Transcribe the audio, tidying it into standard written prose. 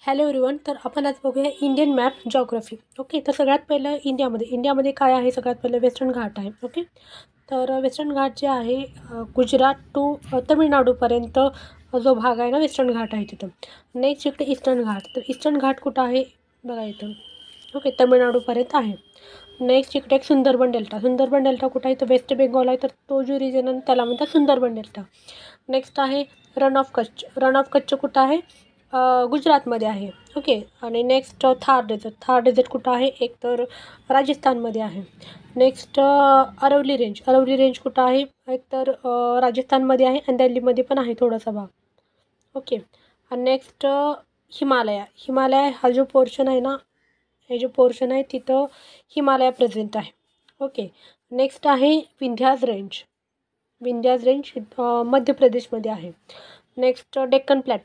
Hello everyone. तर आपण आज बघूया इंडियन मॅप जॉग्रफी. ओके, तर सगळ्यात पहिलं इंडियामध्ये काय आहे? सगळ्यात पहिलं वेस्टर्न घाट आहे. ओके, तर वेस्टर्न घाट जे आहे गुजरात टू तमिळनाडूपर्यंत जो भाग आहे ना, वेस्टर्न घाट आहे तिथं. नेक्स्ट इकडे ईस्टर्न घाट. तर ईस्टर्न घाट कुठं आहे बघा इथं. ओके, तमिळनाडूपर्यंत आहे. नेक्स्ट इकडे एक सुंदरबन डेल्टा. सुंदरबन डेल्टा कुठं आहे? तर वेस्ट बेंगॉल आहे, तर तो जो रिजन आहे त्याला म्हणतात सुंदरबन डेल्टा. नेक्स्ट आहे रन ऑफ कच्छ. रन ऑफ कच्छ कुठं आहे? गुजरातमध्ये आहे. ओके, आणि next Thar desert. Thar desert कुठं आहे? एक तर राजस्थानमध्ये आहे. Next Aravalli range. Aravalli range कुठं आहे? एक तर राजस्थानमध्ये आहे आणि दिल्लीमध्ये पण आहे थोडासा भाग. ओके, आणि नेक्स्ट हिमालय. हिमालय हा जो पोर्शन आहे ना, हे जो पोर्शन आहे तिथं हिमालय प्रेझेंट आहे. ओके, नेक्स्ट आहे विंध्याज रेंज. विंध्याज रेंज मध्य प्रदेशमध्ये आहे. Next Deccan plateau.